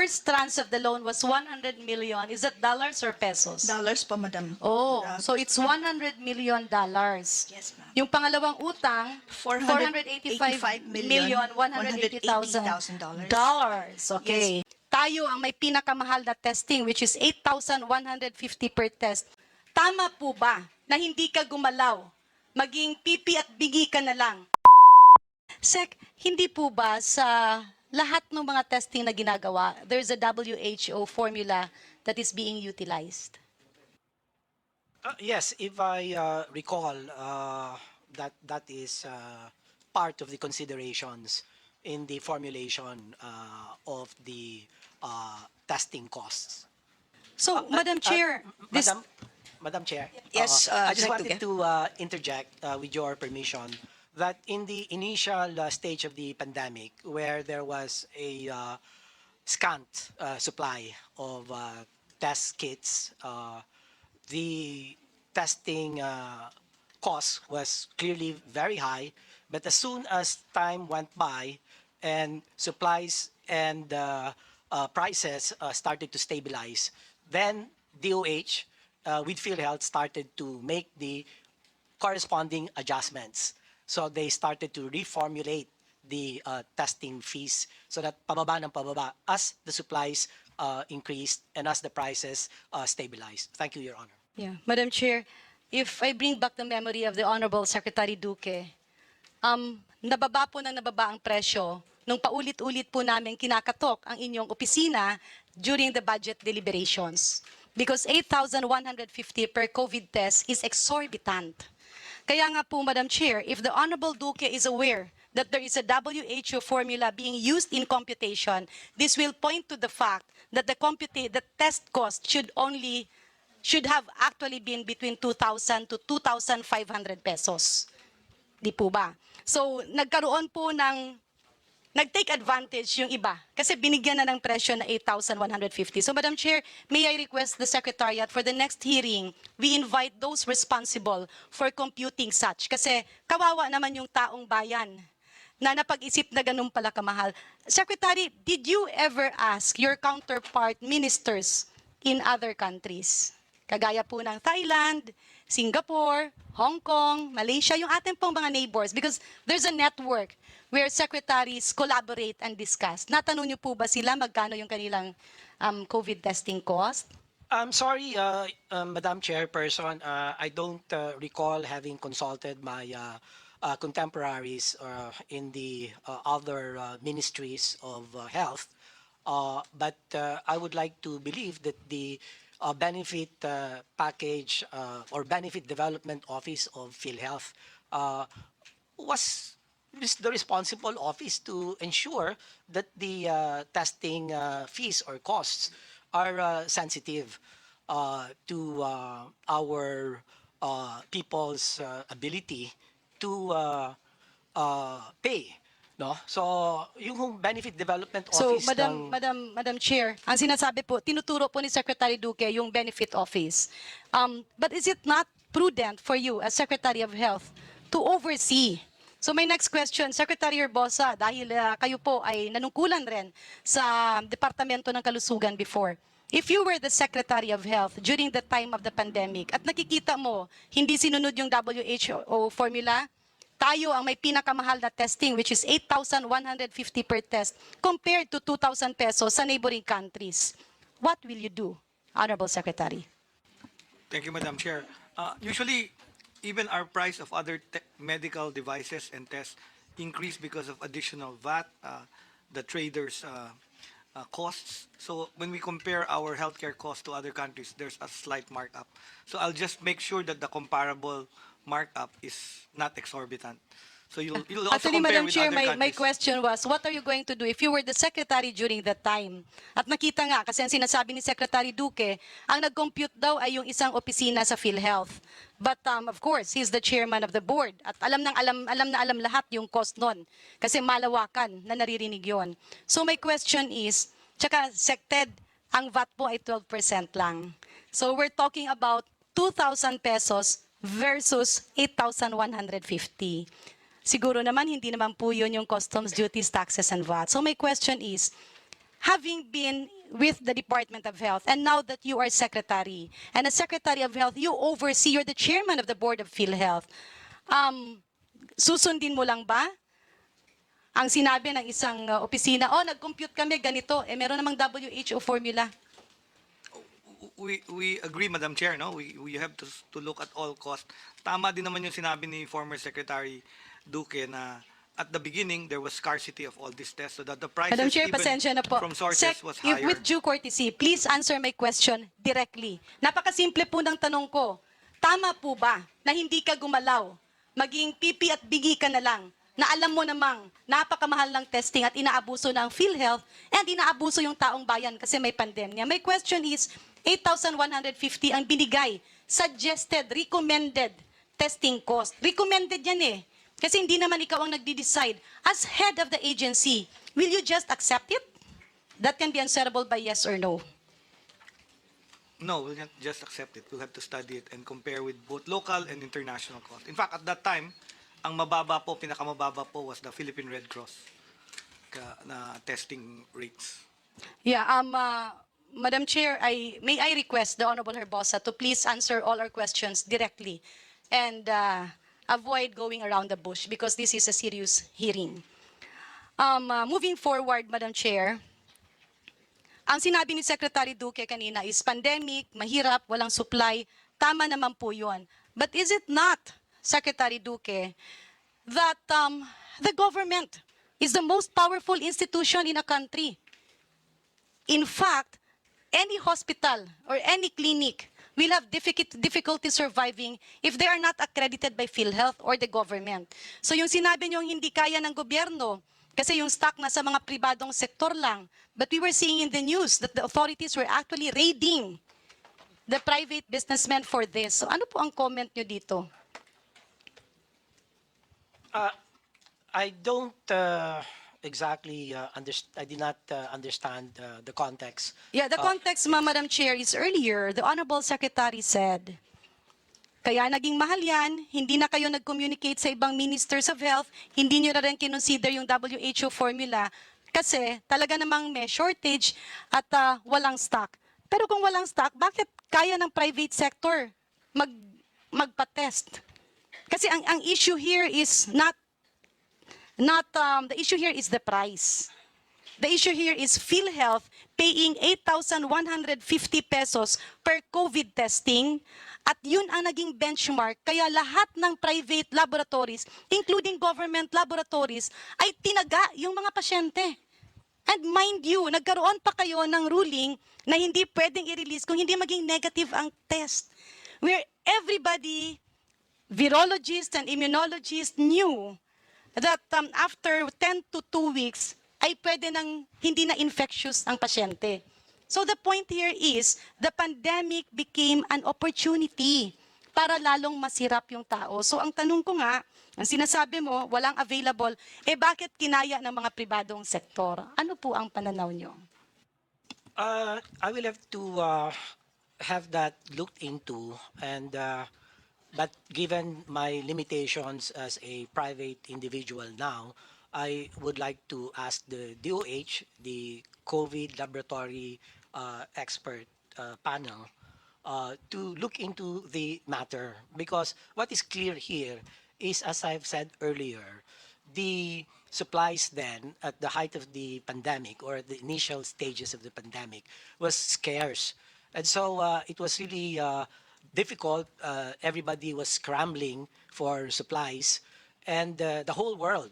first tranche of the loan was 100 million. Is that dollars or pesos? Dollars po, madam. Oh, so it's 100 million dollars. Yes, ma'am. Yung pangalawang utang, 485 million, 180,000 dollars. Okay. Tayo ang may pinakamahal na testing, which is 8,150 per test. Tama po ba na hindi ka gumalaw? Maging pipi at bigi ka na lang? Sec, hindi po ba sa lahat ng mga testing na ginagawa, there's a WHO formula that is being utilized? Yes, if I recall, that is part of the considerations in the formulation of the testing costs. So, Madam Chair, this... Madam Chair, Yes, I just Direct wanted to interject with your permission that in the initial stage of the pandemic, where there was a scant supply of test kits, the testing cost was clearly very high, but as soon as time went by and supplies and prices started to stabilize, then DOH with PhilHealth started to make the corresponding adjustments. So they started to reformulate the testing fees so that pababa ng pababa as the supplies increased and as the prices stabilized. Thank you, Your Honor. Yeah, Madam Chair, if I bring back the memory of the Honorable Secretary Duque, nababa po ng nababa ang presyo nung paulit-ulit po namin kinakatok ang inyong opisina during the budget deliberations. Because 8,150 per COVID test is exorbitant. Kaya nga po, Madam Chair, if the Honorable Duque is aware that there is a WHO formula being used in computation, this will point to the fact that the test cost should have actually been between 2,000 to 2,500 pesos. Di po ba? So, nagkaroon po nag-take advantage yung iba kasi binigyan na ng presyo na 8,150. So, Madam Chair, may I request the Secretariat for the next hearing, we invite those responsible for computing such. Kasi kawawa naman yung taong bayan na napag-isip na ganun pala kamahal. Secretary, did you ever ask your counterpart ministers in other countries? Kagaya po ng Thailand, Singapore, Hong Kong, Malaysia, yung ating pong mga neighbors, because there's a network where secretaries collaborate and discuss. Natanong niyo po ba sila magkano yung kanilang COVID testing cost? I'm sorry, Madam Chairperson, I don't recall having consulted my contemporaries in the other ministries of health, but I would like to believe that the benefit package or benefit development office of PhilHealth was the responsible office to ensure that the testing fees or costs are sensitive to our people's ability to pay. No? So, yung benefit development office Madam Chair, ang sinasabi po, tinuturo po ni Secretary Duque yung benefit office. But is it not prudent for you as Secretary of Health to oversee? So my next question, Secretary Herbosa, dahil kayo po ay nanungkulan rin sa Departamento ng Kalusugan before. If you were the Secretary of Health during the time of the pandemic at nakikita mo hindi sinunod yung WHO formula, tayo ang may pinakamahal na testing which is 8,150 per test compared to 2,000 pesos sa neighboring countries. What will you do, Honorable Secretary? Thank you, Madam Chair. Usually, even our price of other medical devices and tests increase because of additional VAT, the traders' costs. So when we compare our healthcare costs to other countries, there's a slight markup. So I'll just make sure that the comparable markup is not exorbitant. So you'll also Actually, compare Madam with Chair, other my countries. question was, what are you going to do if you were the Secretary during that time? At nakita nga, kasi ang sinasabi ni Secretary Duque, ang nag-compute daw ay yung isang opisina sa PhilHealth. But of course, he's the chairman of the board. At alam na alam lahat yung cost nun. Kasi malawakan na naririnig yon. So my question is, tsaka SecTed, ang VAT po ay 12% lang. So we're talking about 2,000 pesos versus 8,150. Siguro naman, hindi naman po yun yung customs duties, taxes, and VAT. So my question is, having been with the Department of Health. And now that you are Secretary, and as Secretary of Health, you oversee, you're the Chairman of the Board of PhilHealth. Susundin mo lang ba ang sinabi ng isang opisina, oh, nag-compute kami, ganito, meron namang WHO formula. We agree, Madam Chair, no? We have to look at all costs. Tama din naman yung sinabi ni former Secretary Duque na at the beginning there was scarcity of all these tests so that the prices Madam Chair, even pasensya na po. from sources Sec, was if higher. with due courtesy, please answer my question directly. Napakasimple po ng tanong ko. Tama po ba na hindi ka gumalaw, maging pipi at bigi ka na lang, na alam mo namang napakamahal ng testing at inaabuso ng PhilHealth and inaabuso yung taong bayan kasi may pandemya? My question is, 8,150 ang binigay, suggested, recommended testing cost. Recommended yan eh. Kasi hindi naman ikaw ang nagde-decide. As head of the agency, will you just accept it? That can be answerable by yes or no. No, we'll not just accept it. We'll have to study it and compare with both local and international costs. In fact, at that time, ang mababa po, pinakamababa po was the Philippine Red Cross na testing rates. Yeah, Madam Chair, may I request the Honorable Herbosa to please answer all our questions directly and avoid going around the bush because this is a serious hearing. Moving forward, Madam Chair, ang sinabi ni Secretary Duque kanina is pandemic, mahirap, walang supply. Tama naman po yun. But is it not, Secretary Duque, that the government is the most powerful institution in a country? In fact, any hospital or any clinic will have difficulty surviving if they are not accredited by PhilHealth or the government. So yung sinabi nyo hindi kaya ng gobyerno, kasi yung stock nasa mga pribadong sektor lang. But we were seeing in the news that the authorities were actually raiding the private businessmen for this. So ano po ang comment nyo dito? I don't exactly I did not understand the context. Yeah, the context, Madam Chair, is earlier, the Honorable Secretary said, kaya naging mahal yan, hindi na kayo nag-communicate sa ibang ministers of health, hindi nyo na rin kinonsider yung WHO formula, kasi talaga namang may shortage at walang stock. Pero kung walang stock, bakit kaya ng private sector magpa-test? Kasi ang issue here is the issue here is the price. The issue here is PhilHealth paying 8,150 pesos per COVID testing at yun ang naging benchmark. Kaya lahat ng private laboratories, including government laboratories, ay tinaga yung mga pasyente. And mind you, nagkaroon pa kayo ng ruling na hindi pwedeng i-release kung hindi maging negative ang test. Where everybody, virologists and immunologists knew that after 10 to 2 weeks, ay pwede nang hindi na infectious ang pasyente. So the point here is, the pandemic became an opportunity para lalong masirap yung tao. So ang tanong ko nga, ang sinasabi mo, walang available, bakit kinaya ng mga pribadong sektor? Ano po ang pananaw nyo? I will have to have that looked into, and but given my limitations as a private individual now, I would like to ask the DOH, the COVID laboratory expert panel, to look into the matter, because what is clear here is, as I've said earlier, the supplies then at the height of the pandemic or the initial stages of the pandemic was scarce. And so it was really difficult. Everybody was scrambling for supplies, and the whole world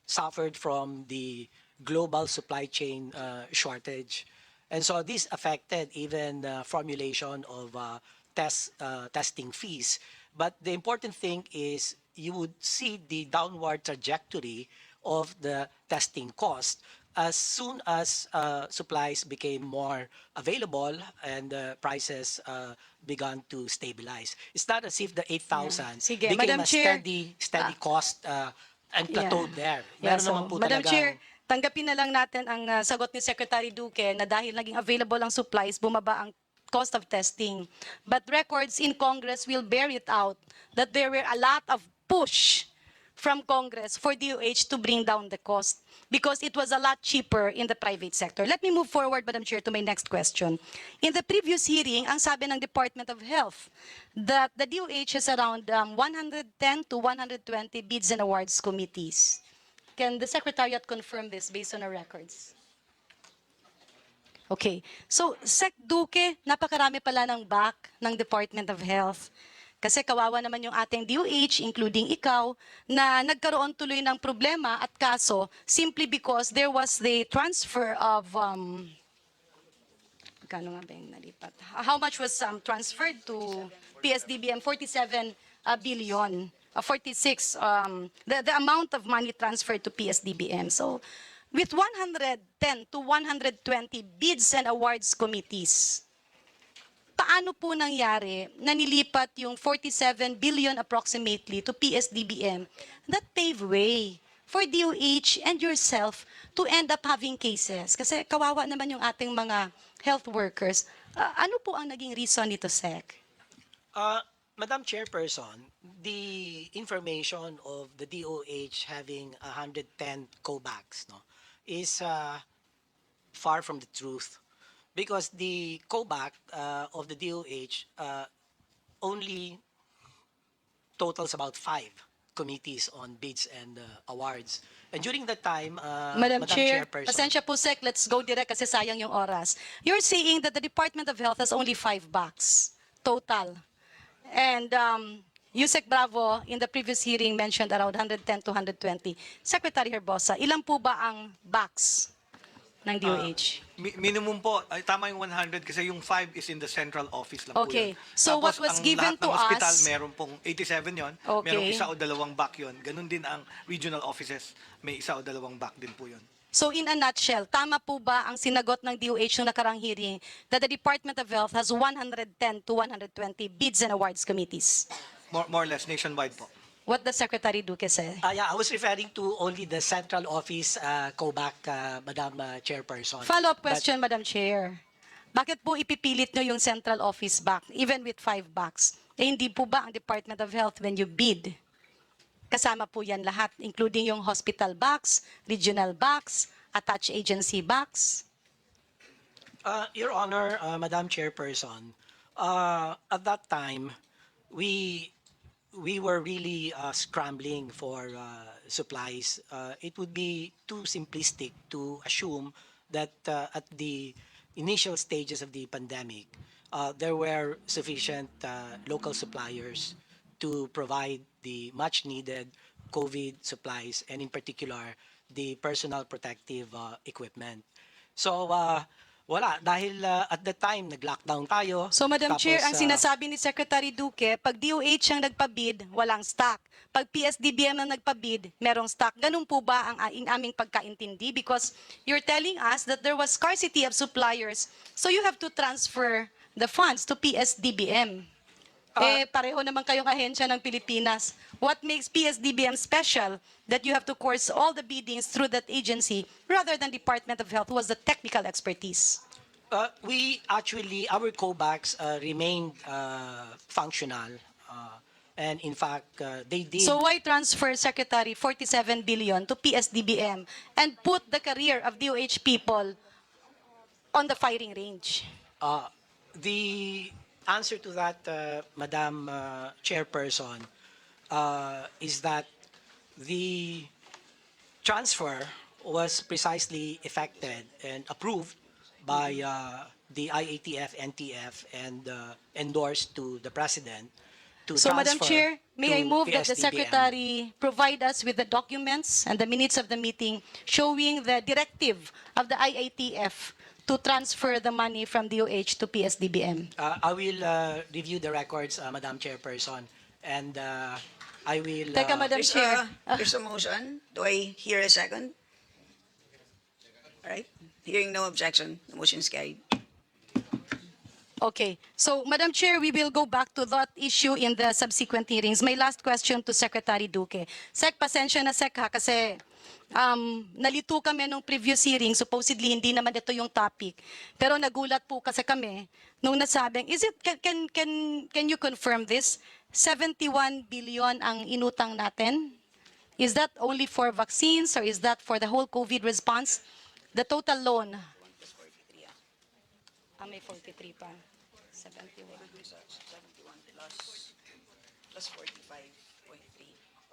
suffered from the global supply chain shortage. And so this affected even formulation of testing fees. But the important thing is you would see the downward trajectory of the testing cost as soon as supplies became more available and prices began to stabilize. It's not as if the 8,000 Sige, became Madam a Chair, steady cost and plateaued there. Yeah, Meron so, naman po Madam talagang- Chair, tanggapin na lang natin ang sagot ni Secretary Duque na dahil naging available ang supplies, bumaba ang cost of testing. But records in Congress will bear it out that there were a lot of push from Congress for DOH to bring down the cost because it was a lot cheaper in the private sector. Let me move forward, Madam Chair, to my next question. In the previous hearing, ang sabi ng Department of Health that the DOH has around 110 to 120 bids and awards committees. Can the Secretariat confirm this based on our records? Okay. So, Sec Duque, napakarami pala ng back ng Department of Health. Kasi kawawa naman yung ating DOH, including ikaw, na nagkaroon tuloy ng problema at kaso simply because there was the transfer of, kano nga ba yung nalipat? How much was transferred to PSDBM? 47 billion. 46, the amount of money transferred to PSDBM. So, with 110 to 120 bids and awards committees, paano po nangyari na nilipat yung 47 billion approximately to PSDBM that pave way for DOH and yourself to end up having cases? Kasi kawawa naman yung ating mga health workers. Ano po ang naging reason nito, Sec? Madam Chairperson, the information of the DOH having 110 callbacks, no, is far from the truth, because the callback of the DOH only totals about 5 committees on bids and awards. And during that time, Madam Chair, Chairperson, pasensya po, Sec, let's go direct kasi sayang yung oras. You're saying that the Department of Health has only 5 bucks total. And Yusek Bravo, in the previous hearing, mentioned around 110 to 120. Secretary Herbosa, ilan po ba ang bucks ng DOH? Minimum po, ay, tama yung 100 kasi yung 5 is in the central office lang po Okay. yun. So what was given lahat to ng hospital, us- meron pong 87 yon, Okay. merong isa o dalawang back yon. Ganun din ang regional offices, may isa o dalawang back din po yun. So in a nutshell, tama po ba ang sinagot ng DOH ng nakarang hearing that the Department of Health has 110 to 120 bids and awards committees? More or less, nationwide po. What the Secretary Duque said. yeah, I was referring to only the central office callback, Madam Chairperson. Follow-up But- question, Madam Chair. Bakit po ipipilit nyo yung central office back, even with 5 bucks? Eh, hindi po ba ang Department of Health, when you bid, kasama po yan lahat, including yung hospital bucks, regional bucks, attached agency bucks? Your Honor, Madam Chairperson, at that time, we were really scrambling for supplies. It would be too simplistic to assume that at the initial stages of the pandemic, there were sufficient local suppliers to provide the much needed COVID supplies, and in particular, the personal protective equipment. So, wala. Dahil at the time, nag-lockdown tayo. So, Madam Tapos, Chair, ang sinasabi ni Secretary Duque, pag DOH ang nagpabid, walang stock. Pag PSDBM ang nagpabid, merong stock. Ganun po ba ang aming pagkaintindi? Because you're telling us that there was scarcity of suppliers, so you have to transfer the funds to PSDBM. Pareho naman kayong ahensya ng Pilipinas. What makes PSDBM special that you have to course all the biddings through that agency rather than Department of Health, who has the technical expertise? we actually, our callbacks remained functional. And in fact, they did. So why transfer, Secretary, 47 billion to PSDBM and put the career of DOH people on the firing range? The answer to that, Madam Chairperson, is that the transfer was precisely effected and approved by the IATF, NTF, and endorsed to the President to So, Madam transfer Chair, may I to move that the PSDBM. Secretary provide us with the documents and the minutes of the meeting showing the directive of the IATF to transfer the money from DOH to PSDBM? I will review the records, Madam Chairperson, and I will. Teka, Madam Chair. There's a motion. Do I hear a second? All right. Hearing no objection, the motion is carried. Okay. So, Madam Chair, we will go back to that issue in the subsequent hearings. My last question to Secretary Duque. Sec, pasensya na, Sec, ha, kasi nalito kami nung previous hearing. Supposedly, hindi naman ito yung topic. Pero nagulat po kasi kami nung nasabing, can you confirm this? 71 billion ang inutang natin Is that only for vaccines or is that for the whole COVID response? The total loan. May 43 pa. 71. 71 plus 45.3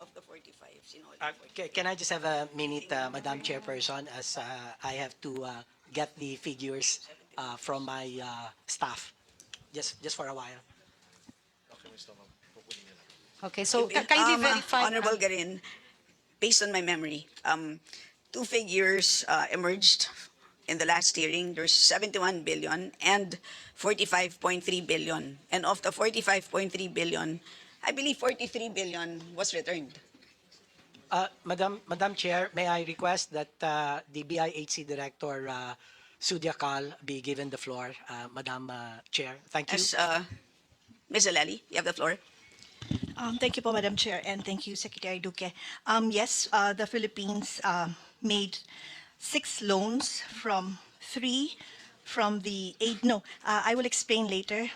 of the 45. Can I just have a minute, Madam Chairperson, as I have to get the figures from my staff, just for a while. Okay, so kindly verify. Honorable Garin, based on my memory, two figures emerged in the last hearing. There's 71 billion and 45.3 billion. And of the 45.3 billion, I believe 43 billion was returned. Madam Chair, may I request that the BIHC Director, Sudhya Kal, be given the floor, Madam Chair. Thank you. As Ms. Aleli, you have the floor. Thank you po, Madam Chair, and thank you, Secretary Duque. Yes, the Philippines made 6 loans from 3 from the aid. No, I will explain later.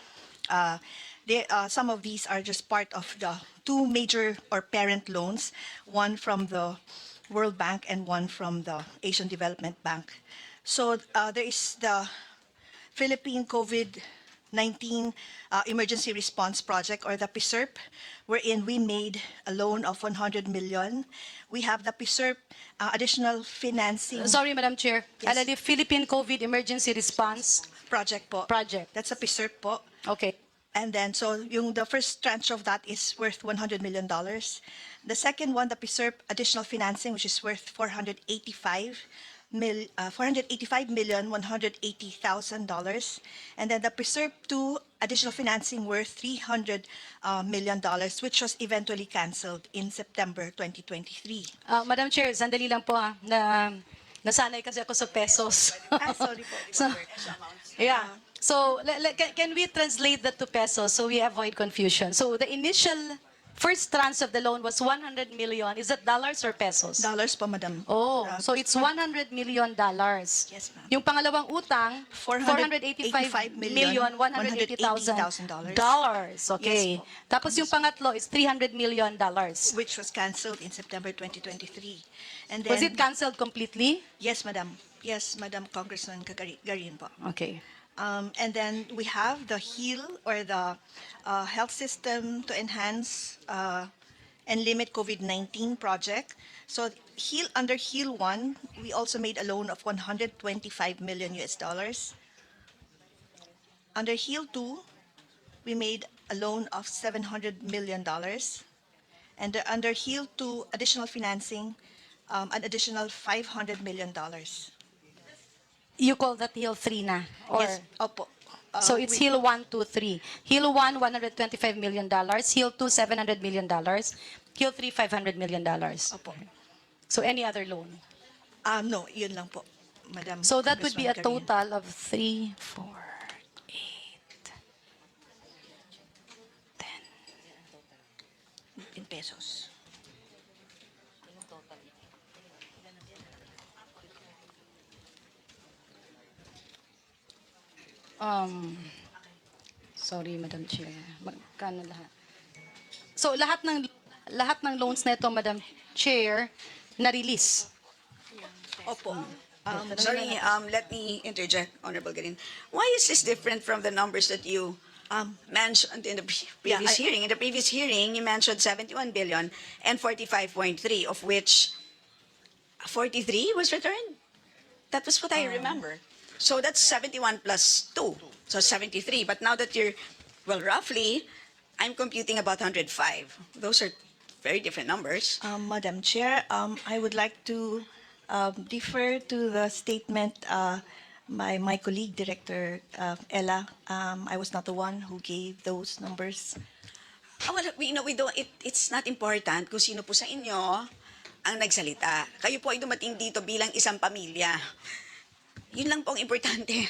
Some of these are just part of the 2 major or parent loans, one from the World Bank and one from the Asian Development Bank. So there is the Philippine COVID-19 Emergency Response Project, or the PSERP, wherein we made a loan of 100 million. We have the PSERP additional financing Sorry, Madam Chair. Yes. The Philippine COVID Emergency Response project po. Project. That's a PSERP po. Okay. And then, so the first tranche of that is worth $100 million. The second one, the PSERP additional financing, which is worth $485,180,000. And then the PSERP 2 additional financing worth $300 million, which was eventually canceled in September 2023. Madam Chair, sandali lang po ha. Nasanay kasi ako sa pesos. Sorry po. So, yeah. So, can we translate that to pesos so we avoid confusion? So, the initial first tranche of the loan was 100 million. Is that dollars or pesos? Dollars po, Madam. Oh, so it's 100 million dollars. Yes, ma'am. Yung pangalawang utang, 485 million, 180,000 dollars. Okay. Yes po. Tapos yung pangatlo is 300 million dollars. Which was canceled in September 2023. And then, Was it canceled completely? Yes, Madam. Yes, Madam Congressman Garin po. Okay. And then we have the HEAL, or the Health System to Enhance and Limit COVID-19 project. So under HEAL 1, we also made a loan of 125 million US dollars. Under HEAL 2, we made a loan of $700 million. And under HEAL 2 additional financing, an additional $500 million. You call that Hill 3 na? Or, Yes, opo. so it's Hill 1, 2, 3. Hill 1, $125 million. Hill 2, $700 million. Hill 3, $500 million. Opo. So any other loan? No, yun lang po, Madam. So that would be a Congresswoman Garin. total of 3, 4, 8, 10. In pesos. Sorry, Madam Chair. Magkano lahat? So lahat ng loans na ito, Madam Chair, na-release. Opo. Sorry, let me interject, Honorable Garin. Why is this different from the numbers that you mentioned in the previous hearing? In the previous hearing, you mentioned 71 billion and 45.3, of which 43 was returned. That was what I remember. So that's 71 plus 2, so 73. But now that you're, well, roughly, I'm computing about 105. Those are very different numbers. Madam Chair, I would like to defer to the statement by my colleague, Director Ella. I was not the one who gave those numbers. Well, we don't, it's not important kung sino po sa inyo ang nagsalita. Kayo po ay dumating dito bilang isang pamilya. Yun lang po ang importante.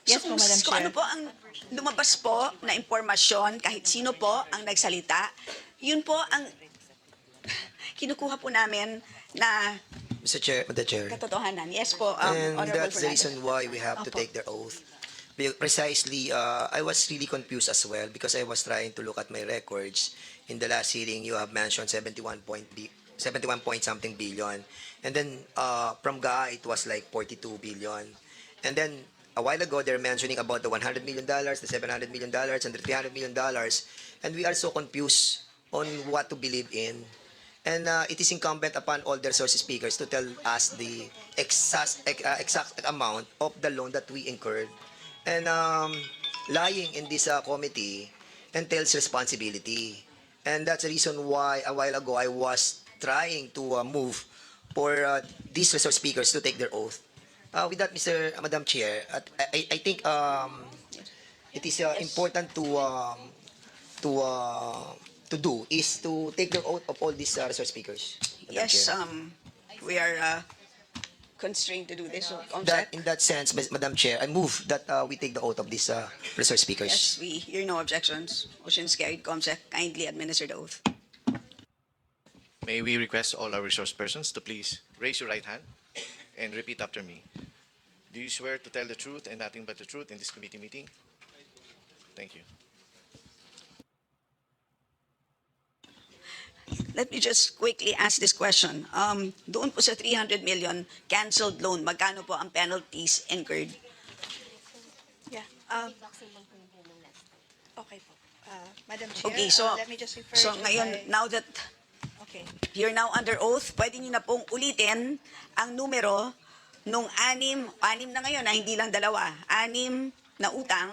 Yes po, Madam kung Chair. ano po ang lumabas po na impormasyon, kahit sino po ang nagsalita, yun po ang kinukuha po namin na Madam Chair. katotohanan. Yes po, And Honorable that's the Fernandez. reason why we have to take their oath. Precisely, I was really confused as well because I was trying to look at my records. In the last hearing, you have mentioned 71.3 71 point something billion. And then from GA, it was like 42 billion. And then a while ago, they're mentioning about the $100 million, the $700 million, and the $300 million. And we are so confused on what to believe in. And it is incumbent upon all the resource speakers to tell us the exact amount of the loan that we incurred. And lying in this committee entails responsibility. And that's the reason why a while ago I was trying to move for these resource speakers to take their oath. With that, Madam Chair, I think it is important to uh, to do is to take the oath of all these resource speakers. Madam Yes, Chair. we are constrained to do this. So, In that sense, Madam Chair, I move that we take the oath of these resource speakers. yes, we hear no objections. Motion's carried. COMSEC, kindly administer the oath. May we request all our resource persons to please raise your right hand and repeat after me. Do you swear to tell the truth and nothing but the truth in this committee meeting? Thank you. Let me just quickly ask this question. Doon po sa 300 million canceled loan, magkano po ang penalties incurred? Yeah. Okay po. Madam Chair, Okay, so, let me just refer so to ngayon, my- now that Okay. you're now under oath, pwede niyo na pong ulitin ang numero nung anim na ngayon na hindi lang dalawa, 6 na utang,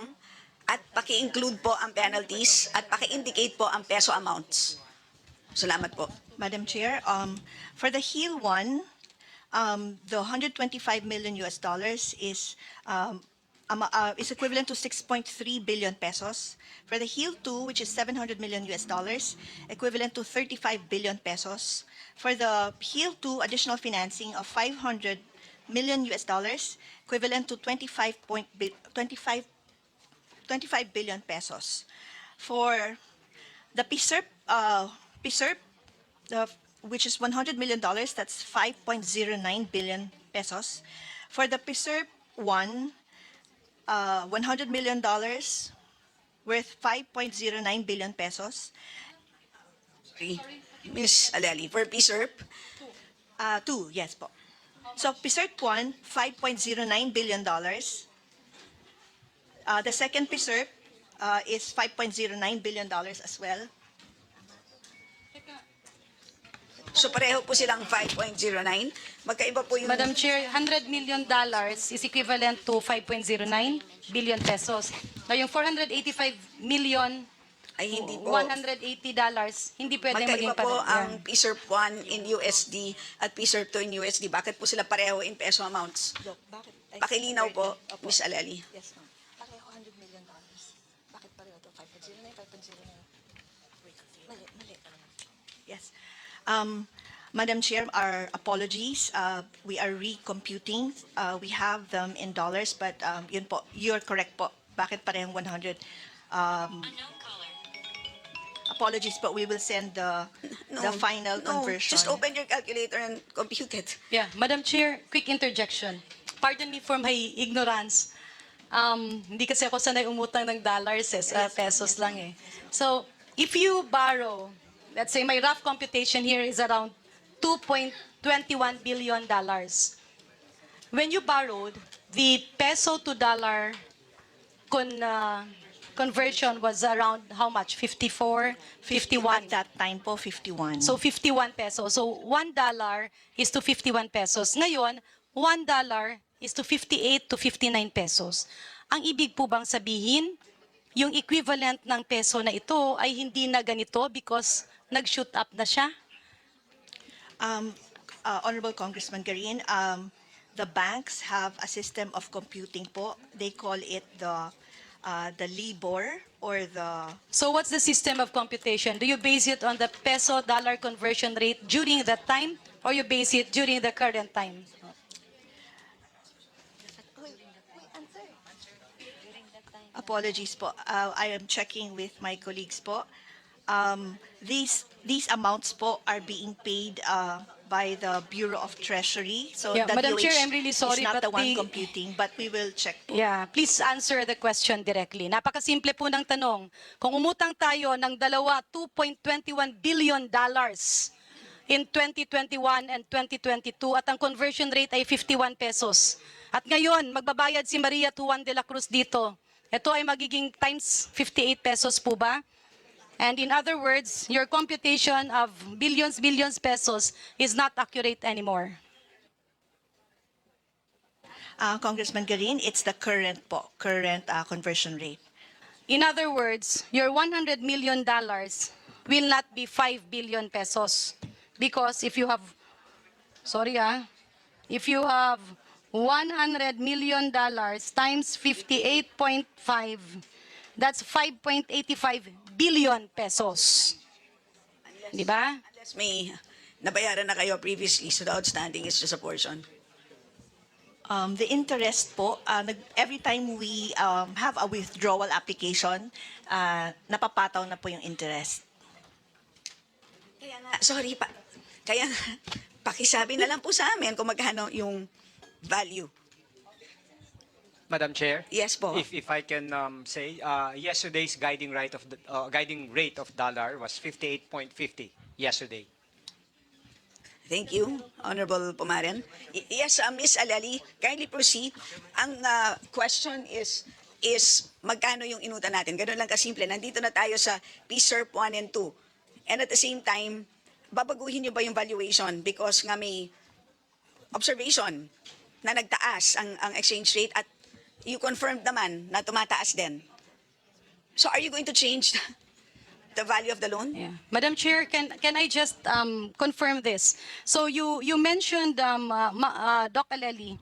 at paki-include po ang penalties at paki-indicate po ang peso amounts. Salamat po. Madam Chair, for the HEAL 1, the 125 million US dollars is equivalent to 6.3 billion pesos. For the HEAL 2, which is 700 million US dollars, equivalent to 35 billion pesos. For the HEAL 2 additional financing of 500 million US dollars, equivalent to 25 billion pesos. For the PSERP, which is $100 million, that's 5.09 billion pesos. For the PSERP 1, $100 million worth 5.09 billion pesos. Ms. Aleli, for PSERP, 2, yes po. So PSERP 1, $5.09 billion. The second PSERP is $5.09 billion as well. so pareho po silang 5.09. Magkaiba po yung... Madam Chair, $100 million is equivalent to 5.09 billion pesos. Na yung 485 million, ay hindi po. $180, hindi pwede maging Magkaiba po parehas. ang PSERP 1 in USD at PSERP 2 in USD. Bakit po sila pareho in peso amounts? Doc, bakit? Pakilinaw po, Ms. Aleli. Yes, ma'am. Pareho $100 million. Bakit pareho to? 5.09, 5.09. Wait, mali. Yes. Madam Chair, our apologies. We are recomputing. We have them in dollars, but yun po, you're correct po. Bakit parehong 100? Apologies, but we will send the final conversion. Just open your calculator and compute it. Yeah, Madam Chair, quick interjection. Pardon me for my ignorance. Hindi kasi ako sanay umutang ng dollars, pesos lang eh. So, if you borrow, let's say my rough computation here is around $2.21 billion. When you borrowed, the peso to dollar conversion was around how much? 54, 51. At that time po, 51. So 51 pesos. So $1 is to 51 pesos. Ngayon, $1 is to 58 to 59 pesos. Ang ibig po bang sabihin, yung equivalent ng peso na ito ay hindi na ganito because nag-shoot up na siya? Honorable Congressman Garin, the banks have a system of computing po. They call it the LIBOR or the... So what's the system of computation? Do you base it on the peso-dollar conversion rate during that time or you base it during the current time? Apologies po. I am checking with my colleagues po. These amounts po are being paid by the Bureau of Treasury. So Yeah, Madam Chair, WH I'm really sorry, is not but the one the- computing, but we will check po. Yeah, please answer the question directly. Napakasimple po ng tanong. Kung umutang tayo ng $2.21 billion, in 2021 and 2022 at ang conversion rate ay 51 pesos. At ngayon, magbabayad si Maria Tuan de la Cruz dito. Ito ay magiging times 58 pesos po ba? And in other words, your computation of billions pesos is not accurate anymore. Congressman Garin, it's the current po, current conversion rate. In other words, your $100 million will not be 5 billion pesos. Because if you have, if you have $100 million times 58.5, that's 5.85 billion pesos. Di ba? Unless may nabayaran na kayo previously, so the outstanding is just a portion. The interest po, every time we have a withdrawal application, napapataw na po yung interest. Kaya nga, sorry pa. Kaya nga, pakisabi na lang po sa amin kung magkano yung value. Madam Chair? Yes po. If I can say, yesterday's guiding rate of dollar was 58.50 yesterday. Thank you, Honorable Pumaren. Yes, Miss Alali, kindly proceed. Ang question is magkano yung inutang natin? Ganun lang kasimple. Nandito na tayo sa PSERP 1 and 2. And at the same time, babaguhin niyo ba yung valuation? Because nga may observation na nagtaas ang exchange rate at you confirmed naman na tumataas din. So are you going to change the value of the loan? Yeah. Madam Chair, can I just confirm this? So you mentioned Doc Aleli,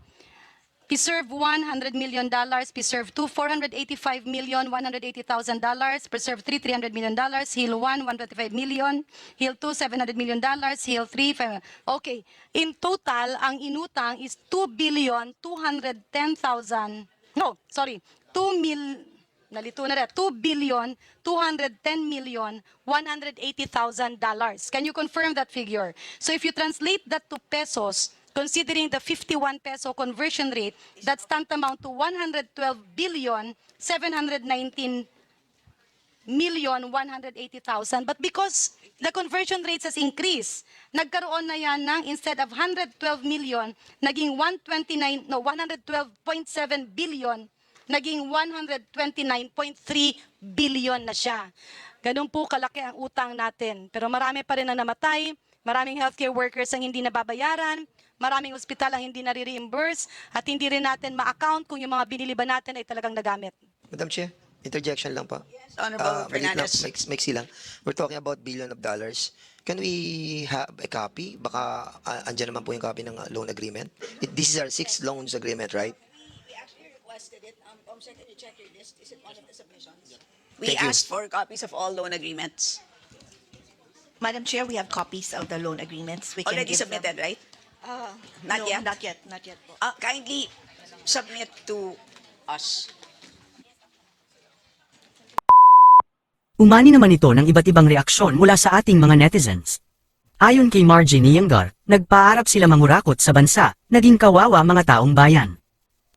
preserve $100 million, preserve two $485,180,000, preserve three $300 million, heal one $125 million, heal two $700 million, heal three okay. In total, ang inutang is 2,210,000. No, sorry, 2,210,180,000. Can you confirm that figure? So if you translate that to pesos, considering the 51 peso conversion rate, that's tantamount to 112,719,180,000. But because the conversion rates has increased, nagkaroon na yan ng instead of 112 million, naging 112.7 billion, naging 129.3 billion na siya. Ganun po kalaki ang utang natin. Pero marami pa rin ang namatay, maraming healthcare workers ang hindi nababayaran, maraming ospital ang hindi nare-reimburse, at hindi rin natin ma-account kung yung mga binili ba natin ay talagang nagamit. Madam Chair, interjection lang po. Yes, Honorable Fernandez. Maiksi lang. We're talking about billion of dollars. Can we have a copy? Baka andyan naman po yung copy ng loan agreement. This is our 6 loans agreement, right? We actually requested it. Secretary, check your list. Is it one of the submissions? We Thank you. asked for copies of all loan agreements. Madam Chair, we have copies of the loan agreements. We can Already give them. submitted, right? Not No, yet? Not yet po. Kindly submit to us. Umani naman ito ng iba't ibang reaksyon mula sa ating mga netizens. Ayon kay Margie Niyangar, nagpaarap sila mangurakot sa bansa, naging kawawa mga taong bayan.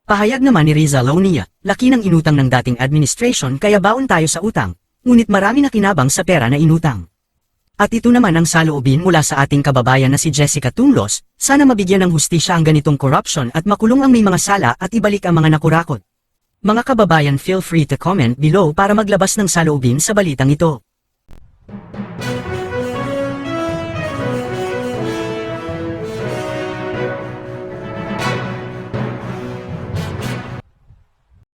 Pahayag naman ni Riza Launia, laki ng inutang ng dating administration kaya baon tayo sa utang, ngunit marami na kinabang sa pera na inutang. At ito naman ang saloobin mula sa ating kababayan na si Jessica Tunlos, sana mabigyan ng hustisya ang ganitong corruption at makulong ang may mga sala at ibalik ang mga nakurakot. Mga kababayan, feel free to comment below para maglabas ng saloobin sa balitang ito.